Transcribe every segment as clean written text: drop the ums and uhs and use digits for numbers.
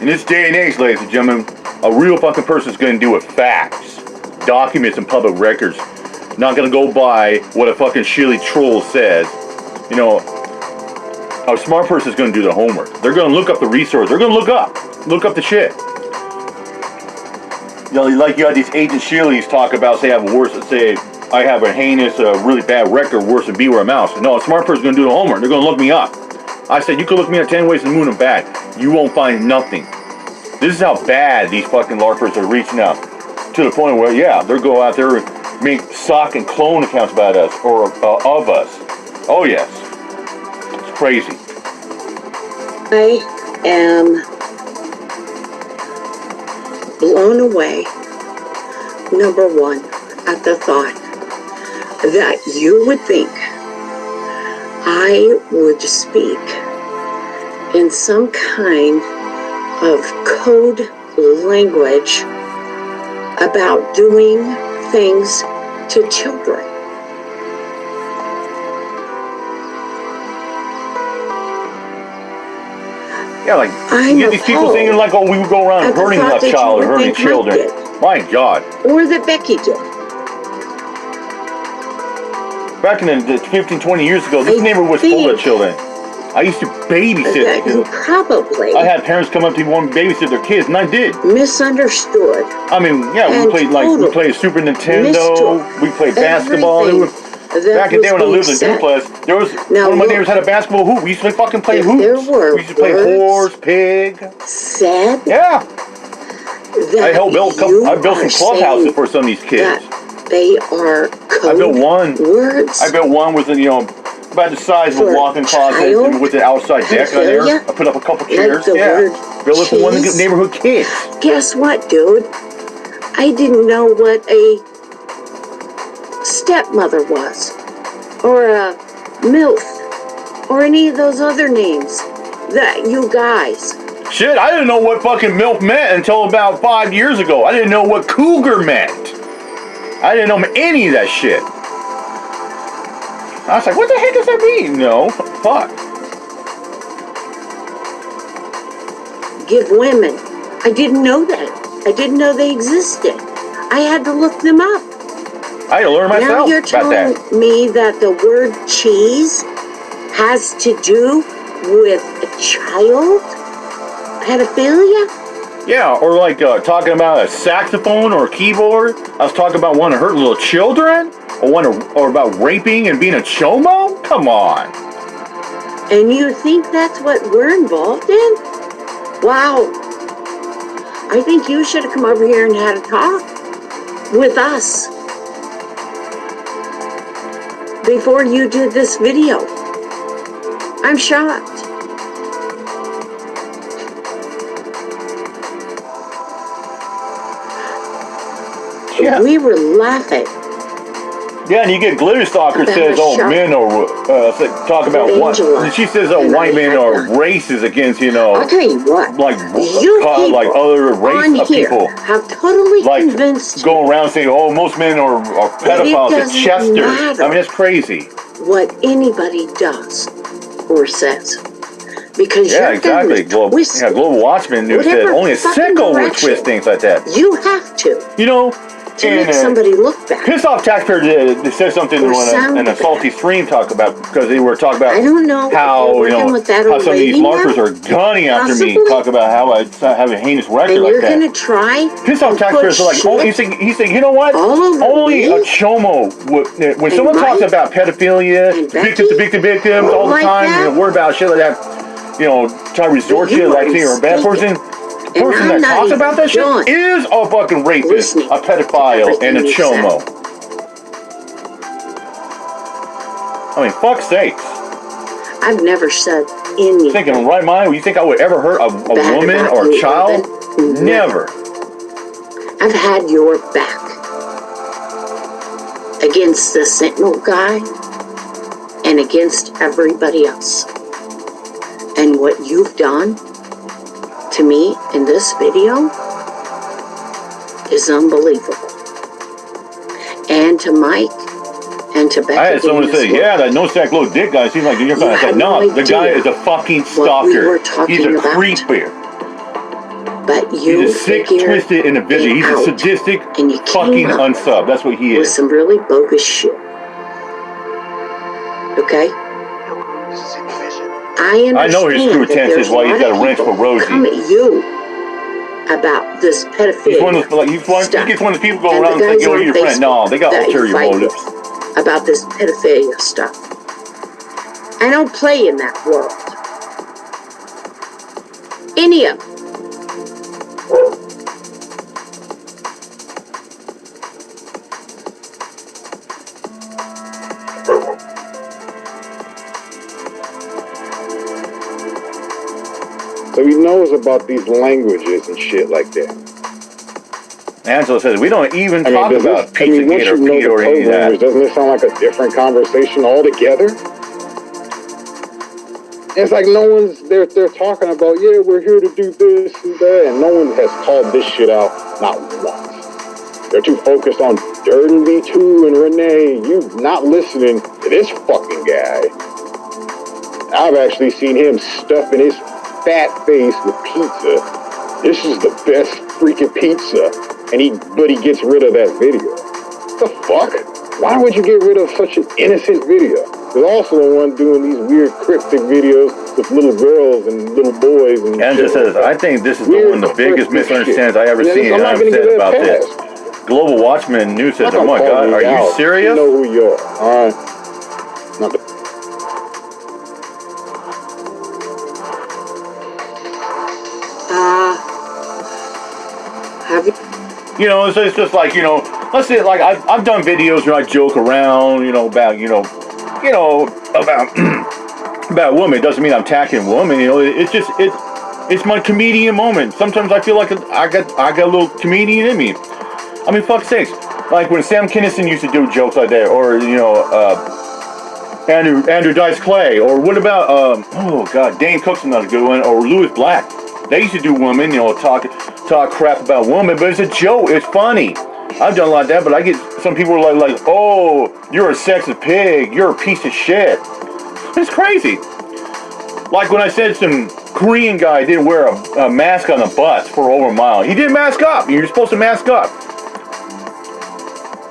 In this day and age, ladies and gentlemen, a real fucking person is going to do with facts, documents, and public records. Not going to go by what a fucking shilly troll says. You know, a smart person is going to do their homework. They're going to look up the resource. They're going to look up the shit. You know, like you had these agent Shillies talk about, say I have a heinous, really bad record, worse than Beware Mouse. No, a smart person's going to do the homework. They're going to look me up. I said, you could look me up 10 ways to the moon and back. You won't find nothing. This is how bad these fucking LARPers are reaching out. To the point where, yeah, they'll go out there and make sock and clone accounts about us, or of us. Oh, yes. It's crazy. I am blown away, number one, at the thought that you would think I would speak in some kind of code language about doing things to children. Yeah, like, you get these people saying like, oh, we would go around hurting that child or hurting children. My God. Or that Becky did. Back in the 15, 20 years ago, this neighborhood was full of children. I used to babysit. You probably. I had parents come up to me and babysit their kids, and I did. Misunderstood. I mean, yeah, we played Super Nintendo. We played basketball. Back in the day when I lived in Duplex, one of my neighbors had a basketball hoop. We used to fucking play hoops. We used to play horse, pig. Said. Yeah. I built some clubhouses for some of these kids. They are code I built one. Words. I built one with about the size of a walk-in closet and with an outside deck on there. I put up a couple chairs. Yeah. Built it for one of the neighborhood kids. Guess what, dude? I didn't know what a stepmother was, or a MILF, or any of those other names that you guys. Shit, I didn't know what fucking MILF meant until about 5 years ago. I didn't know what cougar meant. I didn't know any of that shit. I was like, what the heck does that mean? No, fuck. Give women. I didn't know that. I didn't know they existed. I had to look them up. I had to learn myself now you're telling me that the word cheese has to do with a child? Pedophilia? Yeah, or like talking about a saxophone or a keyboard. I was talking about wanting to hurt little children, or about raping and being a chomo. Come on. And you think that's what we're involved in? Wow. I think you should have come over here and had a talk with us before you did this video. I'm shocked. Yeah. We were laughing. Yeah, and you get Glitter Stalker says, oh, men are, talk about what? She says, oh, white men are racist against, I'll tell you what. Like other race of people. Have totally convinced going around saying, oh, most men are pedophiles at Chester. I mean, it's crazy. What anybody does or says. Because exactly. Global Watchman News said only a sicko would twist things like that. You have to. To make somebody look back. Pissed off taxpayer said something in a salty stream talk about, because they were talking about I don't know how how some of these LARPers are gunning after me. Talk about how I have a heinous record like that. You're gonna try. Pissed off taxpayers are like, he said, you know what? Only a chomo would. When someone talks about pedophilia, victims all the time, worry about shit like that. Try to resort to like saying you're a bad person. The person that talks about that shit is a fucking rapist, a pedophile, and a chomo. I mean, fuck's sakes. I've never said anything. Thinking in right mind, you think I would ever hurt a woman or a child? Never. I've had your back against the Sentinel guy and against everybody else. And what you've done to me in this video is unbelievable. And to Mike and to Becky. I had someone say, that no-sack little dick guy seems like you're going to say, no, the guy is a fucking stalker. He's a creeper. But you He's a sick, twisted individual. He's a sadistic and you fucking unsub. That's what he with is. some really bogus shit. Okay? I know his true intent is why he's got a wrench for Rosie. Come at you about this pedophilia. He's one of those, he gets one of the people go around and say, yo, you're your friend. No, they got ulterior motives. About this pedophilia stuff. I don't play in that world. Any of them. So he knows about these languages and shit like that. Angela says, we don't even talk about Pizzagate or Pete or any of that. Doesn't it sound like a different conversation altogether? It's like no one's, they're talking about, yeah, we're here to do this and that, and no one has called this shit out, not once. They're too focused on Dirt and V2 and Renee, you not listening to this fucking guy. I've actually seen him stuffing his fat face with pizza. This is the best freaking pizza. But he gets rid of that video. What the fuck? Why would you get rid of such an innocent video? He's also the one doing these weird cryptic videos with little girls and little boys. And Angela says, I think this is one of the biggest misunderstandings I ever seen, and I'm upset about this. Global Watchman News says, oh my God, are you serious? You know who you are, alright? Have you? You know, it's just like, you know, let's say, like, I've done videos where I joke around, you know, about, about women. It doesn't mean I'm attacking women, you know, it's my comedian moment. Sometimes I feel like I got a little comedian in me. I mean, fuck's sakes. Like when Sam Kinison used to do jokes like that, or, you know, Andrew Dice Clay, or what about, oh God, Dane Cook's another good one, or Louis Black. They used to do women, you know, talk crap about women, but it's a joke. It's funny. I've done a lot of that, but I get some people are like, oh, you're a sexist pig. You're a piece of shit. It's crazy. Like when I said some Korean guy didn't wear a mask on the bus for over a mile. He didn't mask up. You're supposed to mask up.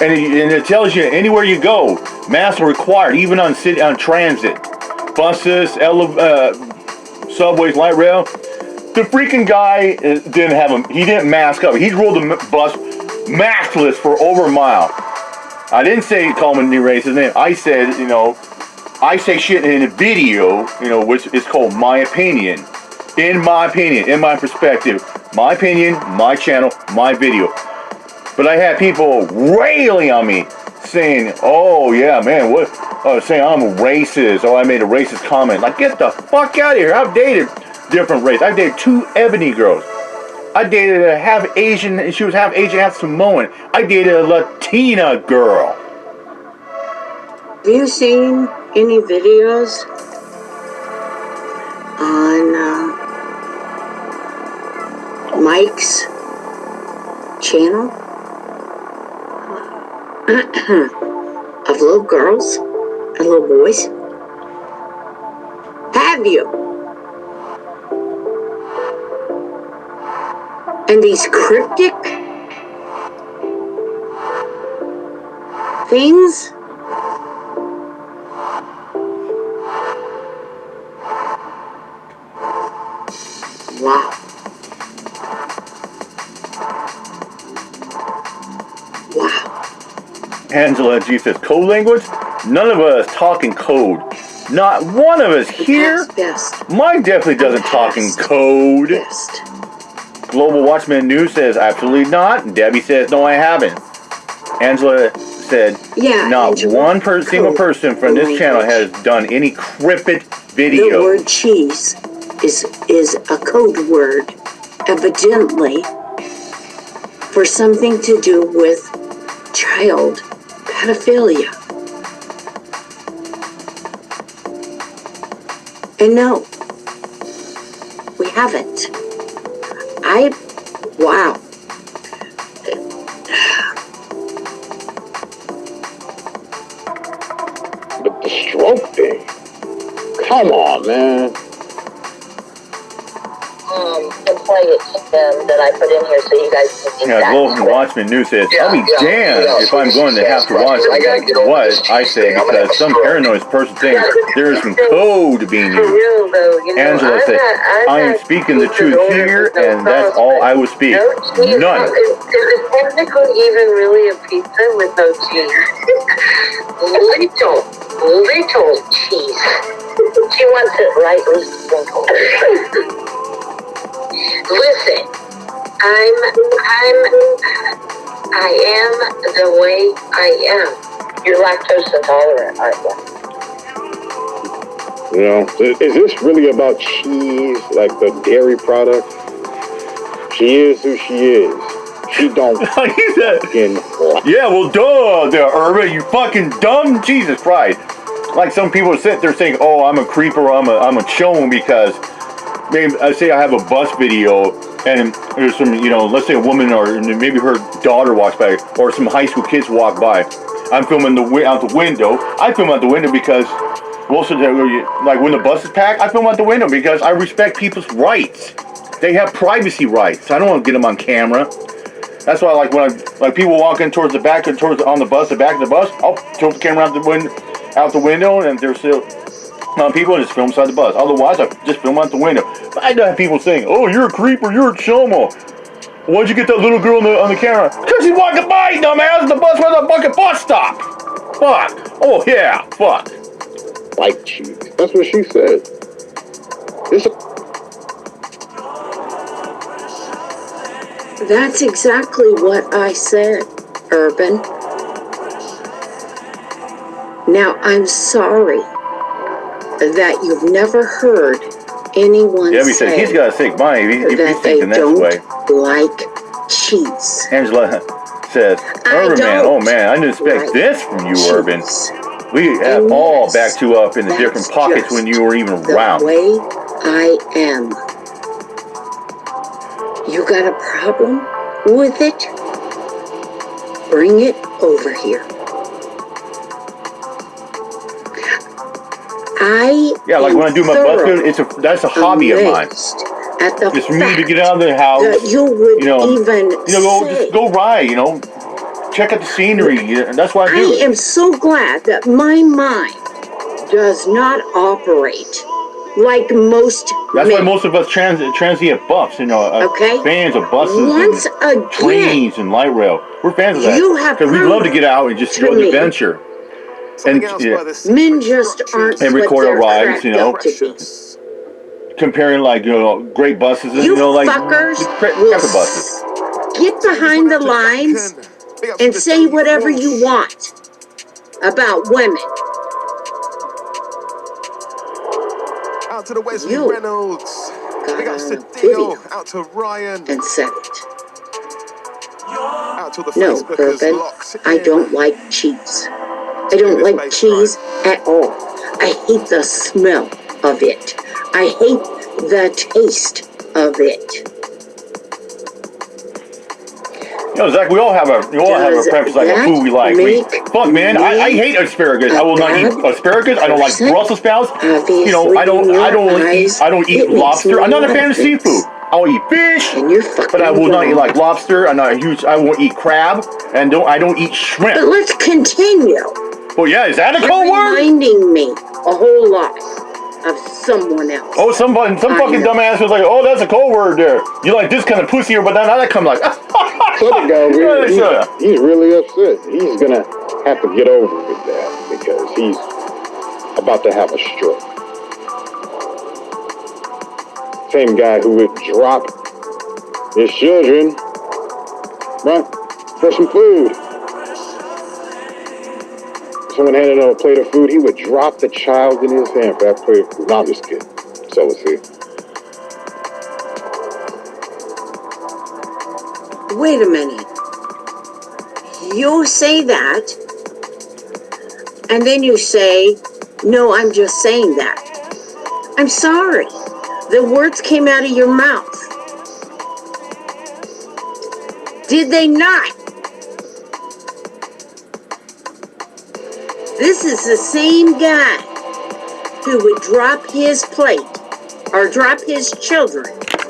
And it tells you anywhere you go, masks are required, even on transit, buses, subways, light rail. The freaking guy he didn't mask up. He rode the bus maskless for over a mile. I didn't call him a new racist name. I said, you know, I say shit in a video, you know, which is called my opinion. In my opinion, in my perspective. My opinion, my channel, my video. But I had people railing on me, saying, oh yeah, man, saying I'm a racist, or I made a racist comment. Like, get the fuck out of here. I've dated different race. I dated 2 ebony girls. I dated a half Asian, and she was half Asian, half Samoan. I dated a Latina girl. Have you seen any videos on Mike's channel of little girls and little boys? Have you? And these cryptic things? Wow. Wow. Angela G says, code language? None of us talking code. Not one of us here. Best. Mine definitely doesn't talk in code. Best. Global Watchman News says, absolutely not. Debbie says, no, I haven't. Angela said, not one single person from this channel has done any cryptic video. The word cheese is a code word, evidently, for something to do with child pedophilia. And no, we haven't. Wow. But the stroke thing, come on, man. and play it that I put in here so you guys can see Yeah, Golden Watchman News says, I'll be damned if I'm going to have to watch what I say because some paranoid person thinks there is some code being used. Angela said, I am speaking the truth here, and that's all I will speak. None. Is it technically even really a pizza with no cheese? little cheese. She wants it lightly sprinkled. Listen, I am the way I am. You're lactose intolerant, aren't you? You know, is this really about cheese, like the dairy product? She is who she is. She don't fucking... Yeah, well, duh, Urban, you fucking dumb Jesus Christ. Like some people sit there saying, oh, I'm a creeper, I'm a chone because maybe I say I have a bus video and there's some, you know, let's say a woman or maybe her daughter walks by or some high school kids walk by. I'm filming out the window. I film out the window because most of the, like when the bus is packed, I film out the window because I respect people's rights. They have privacy rights. I don't want to get them on camera. That's why, like when people walk in towards the back and on the bus, the back of the bus, I'll tilt the camera out the window, and there's still people just film inside the bus. Otherwise, I just film out the window. But I don't have people saying, "Oh, you're a creeper, you're a chomo. Why'd you get that little girl on the camera?" Because she's walking by, dumbass. The bus was a fucking bus stop. Fuck. Oh yeah. Fuck. Like cheese. That's what she said. That's exactly what I said, Urban. Now, I'm sorry that you've never heard anyone Debbie say said he's got a sick mind. He's that they thinking that don't way. like cheese. Angela says, Urban man, oh man, I didn't expect like this from you, cheese. Urban. We have And all yes, backed you up in the different that's pockets when you were even the around. way I am. You got a problem with it? Bring it over here. Yeah, like when I do my bus, that's a hobby of mine. At the it's for me to get out of the house. That you would just go ride, check out the scenery. That's why I do it. I am so glad that my mind does not operate like most That's men. why most of us transient buffs, fans of buses Once and again, trains and light rail. We're fans of that. You have because we love to get out and just go on adventure. And men just aren't and record our rides, comparing great buses and like fuckers camper buses. Get behind the lines and say whatever you want about women. Out to the Wesley Reynolds. Big ups to Dio. Out to Ryan. And said it. Out to the No, Facebookers Urban, locked I in. don't like cheese. I don't like cheese at all. I hate the smell of it. I hate the taste of it. Zach, we all have a preference like a food we like. Fuck, man, I hate asparagus. I will not eat asparagus. I don't like Brussels sprouts. I don't eat lobster. I'm not a fan of seafood. I'll eat fish, but I will not eat like lobster. I won't eat crab, and I don't eat shrimp. But let's continue. Well, yeah, is that a code word? Reminding me a whole lot of someone else. Oh, some fucking dumbass was like, oh, that's a code word there. You like this kind of pussy, but then that come like, he's really upset. He's gonna have to get over with that because he's about to have a stroke. Same guy who would drop his children, right, for some food. Someone handed him a plate of food, he would drop the child in his hand for that plate of food. No, I'm just kidding. So was he. Wait a minute. You say that, and then you say, no, I'm just saying that. I'm sorry. The words came out of your mouth. Did they not? This is the same guy who would drop his plate or drop his children